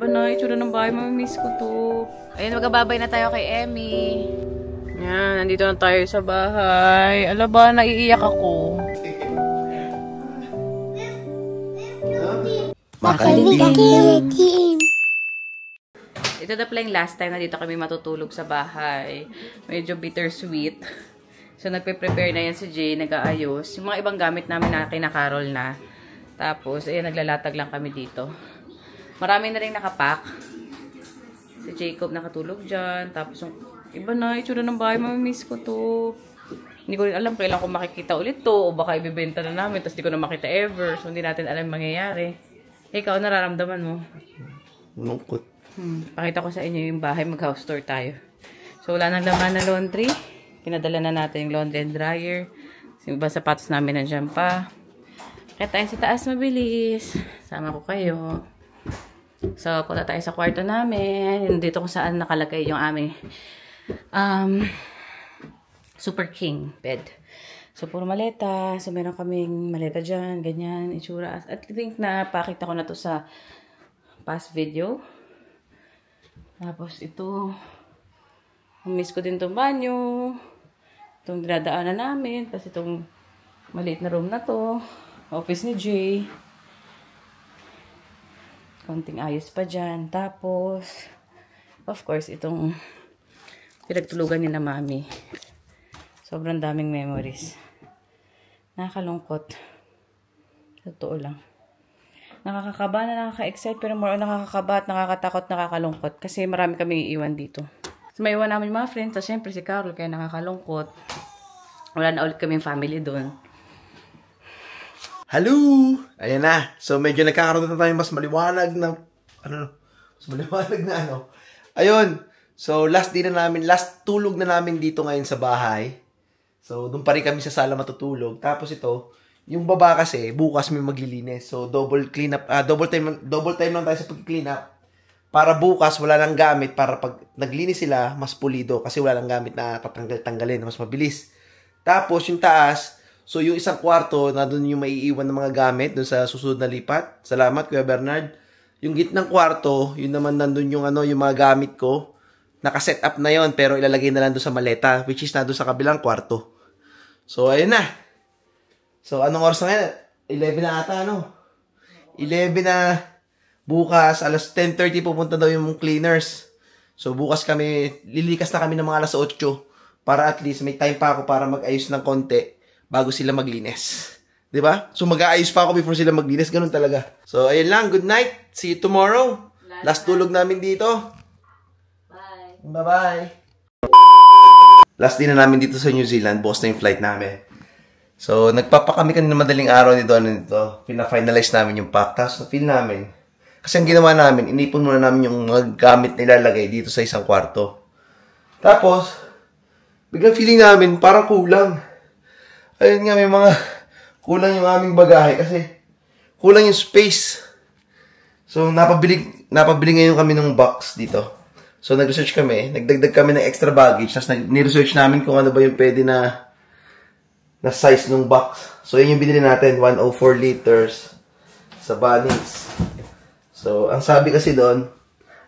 Iba na itsura ng bahay. Mamimiss ko to. Ayun, magababay na tayo kay Emmy. Yan, nandito na tayo sa bahay. Ala ba, naiiyak ako. Ito na pala yung last time na dito kami matutulog sa bahay. Medyo bittersweet. So, nagpe-prepare na yan si Jay, nag-aayos. Yung mga ibang gamit namin na kinakarol na. Tapos, ayan, naglalatag lang kami dito. Marami na rin nakapack. Si Jacob nakatulog dyan. Tapos, yung iba na itsura ng bahay. Mamimiss ko to. Hindi ko rin alam kailan ko makikita ulit to. O baka ibibenta na namin. Tapos, di ko na makita ever. So, hindi natin alam yung mangyayari. Ikaw, nararamdaman mo? Lungkot. Pakita ko sa inyo yung bahay. Mag-house tour tayo. So, wala nang laman na laundry. Pinadala na natin yung laundry and dryer. Yung iba sapatos namin nandiyan pa. Kaya tayo sa taas mabilis. Sama ko kayo. So, punta tayo sa kwarto namin. Dito kung saan nakalagay yung aming Super King bed. So, puro maleta. So, meron kaming maleta dyan. Ganyan, itsura. At I think na pakita ko na to sa past video. Tapos, ito. Miss ko din itong banyo. Itong dinadaanan namin. Tapos, itong maliit na room na to. Office ni Jay. Konting ayos pa dyan. Tapos, of course, itong pinagtulugan ni na mami. Sobrang daming memories. Nakakalungkot. Totoo lang. Nakakakaba na nakaka-excite, pero more on nakakakaba at nakakatakot, nakakalungkot. Kasi marami kami iiwan dito. So, may iwan namin yung mga friends. So, syempre si Carol, kaya nakakalungkot. Wala na ulit kaming family doon. Hello! Ayan na. So, medyo nagkakaroon na tayo mas maliwanag na, mas maliwanag na ano. Ayun. So, last tulog na namin dito ngayon sa bahay. So, doon pa rin kami sa sala matutulog. Tapos ito, yung baba kasi, bukas may maglilinis. So, double time lang tayo sa pag-clean up. Para bukas, wala nang gamit. Para pag naglinis sila, mas pulido. Kasi wala nang gamit na tatanggal-tanggalin, mas mabilis. Tapos, yung taas, so, yung isang kwarto, na doon yung maiiwan ng mga gamit, doon sa susunod na lipat. Salamat, Kuya Bernard. Yung gitnang kwarto, yun naman nandun yung, yung mga gamit ko. Naka-set up na yon, pero ilalagay na lang doon sa maleta, which is na doon sa kabilang kwarto. So, ayun na. So, anong oras na ngayon? 11 na ata, 11 na. Bukas, alas 10:30 pupunta daw yung cleaners. So, bukas kami, lilikas na kami ng mga alas 8 para at least may time pa ako para mag-ayos ng konti bago sila maglinis. 'Di ba? So, mag-aayos pa ako before sila maglinis. Ganun talaga. So, ayun lang. Good night. See you tomorrow. Last tulog namin dito. Bye. Bye-bye. Last din na namin dito sa New Zealand. Boss na yung flight namin. So, nagpapakami kanina madaling araw nito. Pina-finalize namin yung pack. Tapos, na-feel namin. Kasi ang ginawa namin, inipon muna namin yung mga gamit na ilalagay dito sa isang kwarto. Tapos, biglang feeling namin, parang kulang. Ayun nga, may mga kulang yung aming bagahe kasi kulang yung space. So, napabili ngayon kami ng box dito. So, nag-research kami. Nagdagdag kami ng extra baggage. Tapos, ni-research namin kung ano ba yung pwede na size ng box. So, yun yung binili natin. 104 liters sa Bunnings. So, ang sabi kasi doon,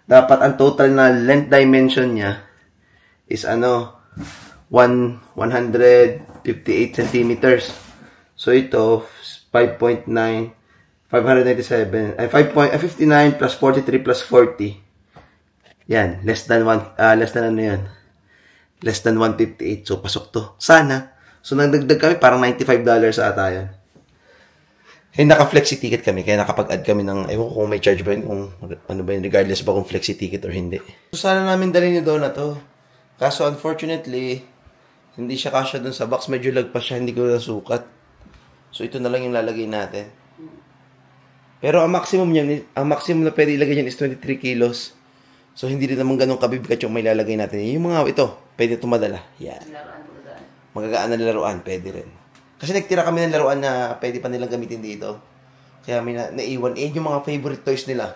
dapat ang total na length dimension niya is 158 centimeters. So, ito, 5.9, 597, 59 plus 43 plus 40. Yan, less than 158. So, pasok to. Sana. So, nagdagdag kami, parang $95 ata yan. Eh, naka-flexi ticket kami, kaya nakapag-add kami ng, ewan ko kung may charge ba yun, kung ano ba yun, regardless ba kung flexi ticket or hindi. So, sana namin dalhin yung doon na to. Kaso, unfortunately, hindi siya kasya dun sa box. Medyo lagpas siya, hindi ko nasukat. So, ito na lang yung lalagay natin. Pero, ang maximum na pwede ilagay yan is 23 kilos. So, hindi rin naman ganun kabibigat yung may lalagay natin. Yung mga ito, pwede tumadala. Yan. Magagaan na laruan, pwede rin. Kasi nagtira kami ng laruan na pwede pa nilang gamitin dito. Kaya may naiwan. Yung mga favorite toys nila.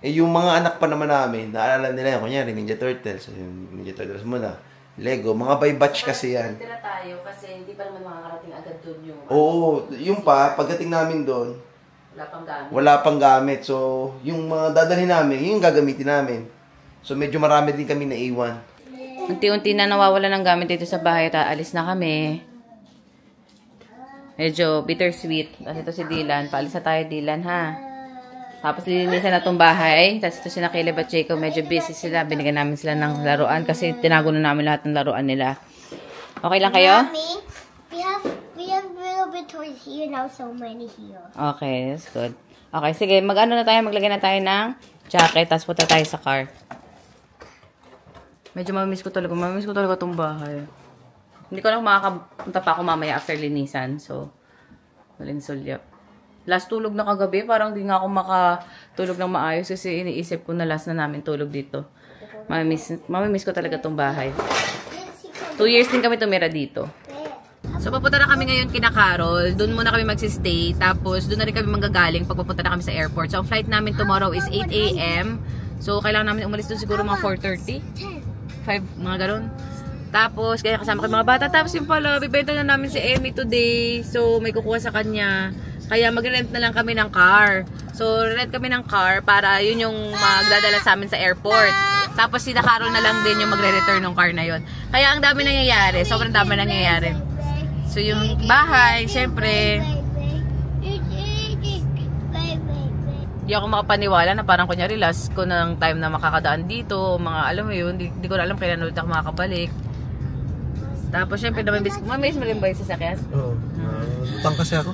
Yung mga anak pa naman namin, naalala nila yan. Kunyari, Ninja Turtles. Yung Ninja Turtles muna. Lego. Mga by batch kasi yan. Nagtira tayo kasi hindi pa naman makakarating agad doon yung... Oo. Yung pa, pagdating namin doon, Wala pang gamit. So, yung mga dadalhin namin, yung gagamitin namin. So, medyo marami din kami naiwan. Unti-unti na nawawala ng gamit dito sa bahay. Alis na kami. Medyo bittersweet. Tapos ito si Dylan. Paalis na tayo, Dylan, ha? Tapos lilinisan na itong bahay. Tapos ito si Caleb at Jacob. Medyo busy sila. Binigyan namin sila ng laruan kasi tinago na namin lahat ng laruan nila. Okay lang kayo? Mommy, we have little bit toys here now, so many here. Okay, that's good. Okay, sige. Mag-ano na tayo. Maglagay na tayo ng jacket. Tapos punta tayo sa car. Medyo mamimiss ko talaga. Mamimiss ko talaga itong bahay. Hindi ko lang makakapunta pa ako mamaya after linisan. So, malinsulyap. Last tulog na kagabi. Parang di nga ako makatulog ng maayos kasi iniisip ko na last na namin tulog dito. Mamimiss ko talaga itong bahay. 2 years din kami tumira dito. So, papunta na kami ngayon kina Carol. Doon muna kami magsistay. Tapos, doon na rin kami manggagaling pag papunta na kami sa airport. So, ang flight namin tomorrow is 8 a.m. So, kailangan namin umalis doon siguro mga 4:30. 5, mga ganun. Tapos, kaya kasama ko yung mga bata. Tapos yung pala, bibenta na namin si Emmy today. So, may kukuha sa kanya. Kaya mag-rent na lang kami ng car. So, rent kami ng car para yun yung magdadala sa amin sa airport. Tapos, si Carol na lang din yung magre-return ng car na yun. Kaya ang dami nangyayari. Sobrang dami nangyayari. So, yung bahay, syempre, di ako makapaniwala na parang kunyari last ko ng time na makakadaan dito, mga alam mo yun, di ko na alam kailan ulit ako makakabalik. Tapos syempre namimiss mo rin ba yung sasakyan? Oo. Utang kasi ako.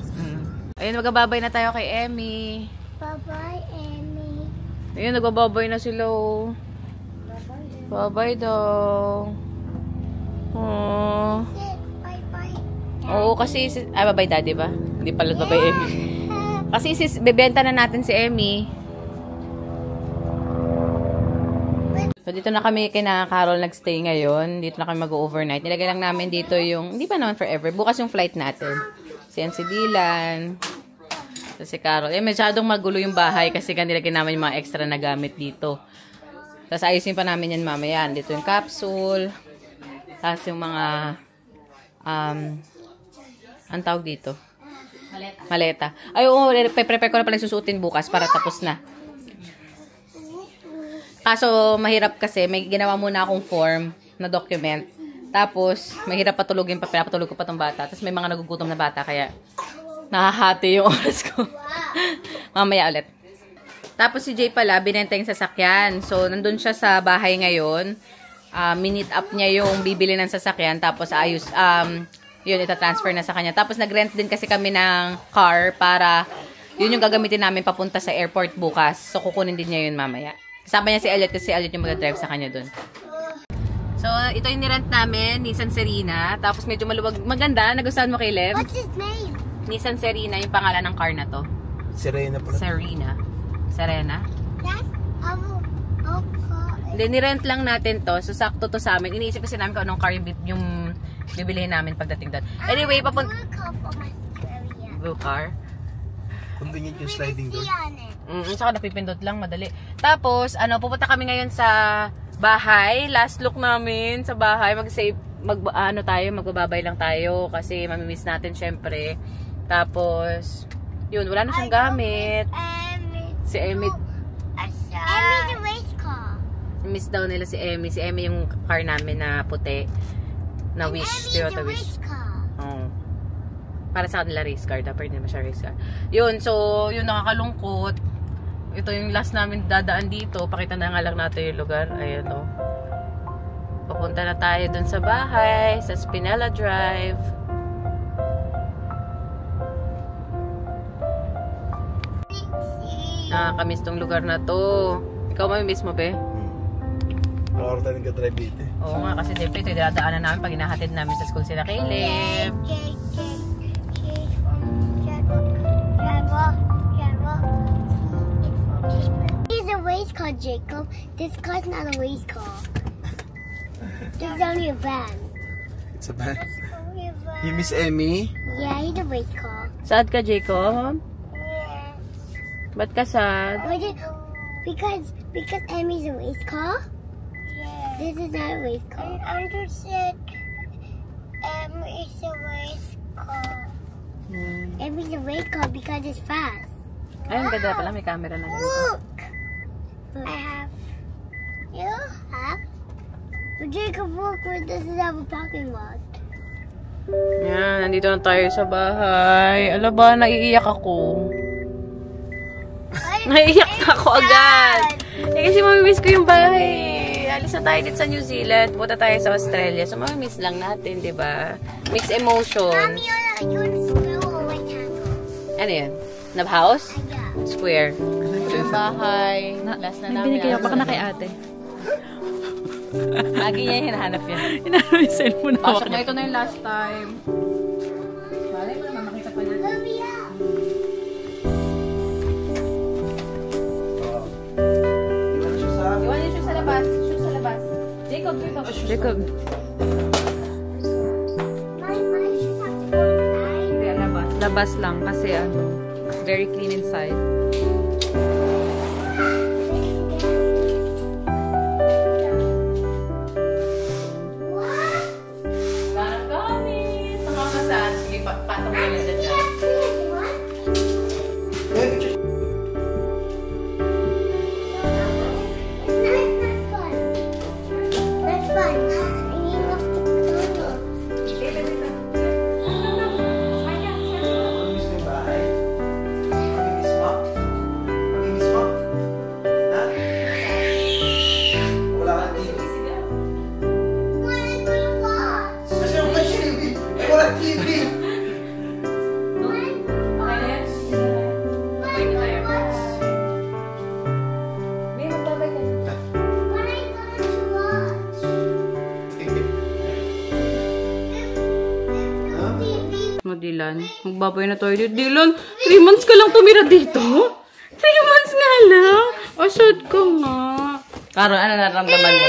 Ayun, magbababay na tayo kay Emmy. Bye-bye, Emmy. Ayun, nagbababay na sila. Bye-bye daw. Aww. Bye-bye. Oo, kasi, bye-bye daddy ba? Hindi pala bye-bye Emmy. Kasi bebenta na natin si Emmy. So, dito na kami kina Carol nagstay ngayon. Dito na kami mag-overnight. Nilagay lang namin dito yung, hindi pa naman forever. Bukas yung flight natin. Si Dylan. So, si Carol. Masyadong magulo yung bahay kasi nilagay namin yung mga extra na gamit dito. Tapos ayusin pa namin yan mamaya. Dito yung capsule. Tapos yung mga, ang tawag dito? Maleta. Ay, oo, prepare ko na pala susuotin bukas para tapos na. Kaso, mahirap kasi. May ginawa muna akong form na document. Tapos, mahirap patulogin pa. Pinapatulog ko pa tong bata. Tapos, may mga nagugutom na bata. Kaya, nakahati yung oras ko. Mamaya ulit. Tapos, si Jay pala, binenta yung sasakyan. So, nandun siya sa bahay ngayon. Minute up niya yung bibili ng sasakyan. Tapos, ayos, yun, ita-transfer na sa kanya. Tapos, nag-rent din kasi kami ng car para yun yung gagamitin namin papunta sa airport bukas. So, kukunin din niya yun mamaya. Kasama niya si Elliot kasi si Elliot yung mag-drive sa kanya dun. So, ito yung nirent namin, Nissan Serena. Tapos, medyo maluwag. Maganda. Nagustuhan mo, Caleb? What's his name? Nissan Serena, yung pangalan ng car na to. Serena pala. Serena? That's our car. Hindi, nirent lang natin to. So, sakto to sa amin. Iniisip kasi namin kung anong car yung bibilihin namin pagdating doon. Anyway, papunta... Blue car? Convenient yung sliding door. Saka napipindot lang, madali. Tapos, pupunta kami ngayon sa bahay. Last look namin sa bahay. Magbababay lang tayo kasi mamimiss natin syempre. Tapos, yun, wala na siyang gamit. Si Emmy. Emmy's a race car. Miss daw nila si Emmy. Si Emmy yung car namin na puti. Na Wish, Toyota Wish. Oh. Para sa kanila race car. Dapat hindi naman siya race car. Yun, so, yun nakakalungkot. Ito yung last namin dadaan dito. Pakita na nga lang natin yung lugar. Ayan o. Papunta na tayo dun sa bahay. Sa Spinella Drive. Nakakamiss tong lugar na to. Ikaw mamimiss mo, be? Nakakaro tayo nag-drive dito. Oo nga, kasi siyempre ito yung dadaanan namin pag inahatid namin sa school sila Caleb. It's a race car, Jacob. This car's not a race car. This is only a van. It's a van. Only a van. You miss Emmy? Yeah, he's a race car. Sad ka, Jacob? Yeah. Ba't ka sad? Because Emmy's a race car. Yeah. This is not a race car. I understand. Emmy's a race car. Emmy's a race car because it's fast. Ayun, ganda pala. May camera na ganito. Look! I have. You have? But Jacob, look, where does it have a parking lot? Yan, nandito na tayo sa bahay. Ala ba, naiiyak ako. Naiiyak na ako agad. Eh, kasi mamimiss ko yung bahay. Alis na tayo dito sa New Zealand. Punta tayo sa Australia. So, mamimiss lang natin, di ba? Mixed emotions. Mommy, you're a square or rectangle? Ano yan? Nab house? Yeah. Square. Ito yung bahay. Last na namin. Binigay ako na kay ate. Lagi niya yung hinahanap yan. Hinahanap yung cellphone na Pasok na ito na yung last time. Malay mo naman, makita pa natin. Hurry up. Iwan yung shoes sa labas. Shoes sa labas. Jacob, Jacob. Jacob. My shoes have to go inside. Hindi, labas. Labas lang kasi ano, very clean inside. What? Parang gamit. Nakakasaan. Sige, patong mo lang dyan. What? It's not fun. That's fun. And you love the color. Mamimiss mo yung bahay? Mamimiss mo? Mamimiss mo? Ha? Wala kang TV. What are you gonna watch? Kasi yung may TV. Ay, wala TV. Okay na yan? What are you gonna watch? May magbabay ka na. What are you going to watch? No TV. Mo, Dylan. Magbabay na tayo dito. Dylan, 3 months ka lang tumira dito? 3 months nga lang? Asad ka nga. Karo, ano nararamdaman mo?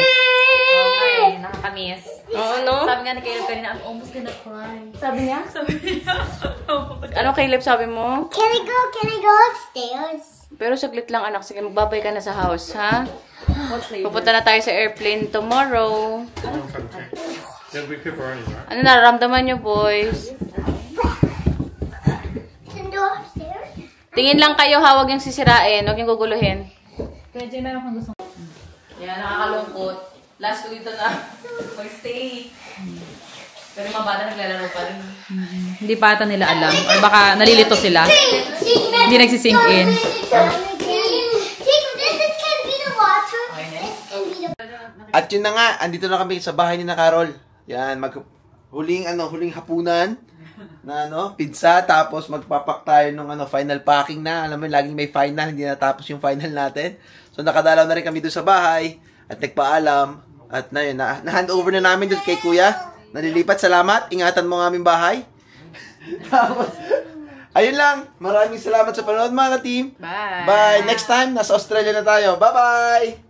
Okay, nakakamiss. Oo, no? Sabi nga ni Caleb kanina, I'm almost gonna cry. Sabi niya? Ano, Caleb, sabi mo? Can I go upstairs? Pero saglit lang, anak. Sige, magbabay ka na sa house, ha? Pupunta na tayo sa airplane tomorrow. There'll be pepperoni, right? Ano nararamdaman niyo, boys? Can I go upstairs? Tingin lang kayo, ha? Huwag yung sisirain. Huwag yung guguluhin. Kaya Jay, meron kang gusto. Yan, nakakalungkot. Last ko dito na mag-stay. Pero mga bata naglalaro pa rin. Hindi pa ata nila alam. Or baka nalilito sila. Hindi nagsisink in. Jacob, this can be the water. This can be the... At yun na nga, andito na kami sa bahay ni na Carol. Yan, huling hapunan na pizza, tapos magpapak tayo ng final packing na. Alam mo, laging may final, hindi natapos yung final natin. So nakadalaw na rin kami doon sa bahay at nagpaalam at na-hand over na namin doon kay Kuya. Nalilipat, salamat. Ingatan mo ang aming bahay. Tapos, ayun lang. Maraming salamat sa panonood mga ka-team. Bye! Bye! Next time, nasa Australia na tayo. Bye-bye!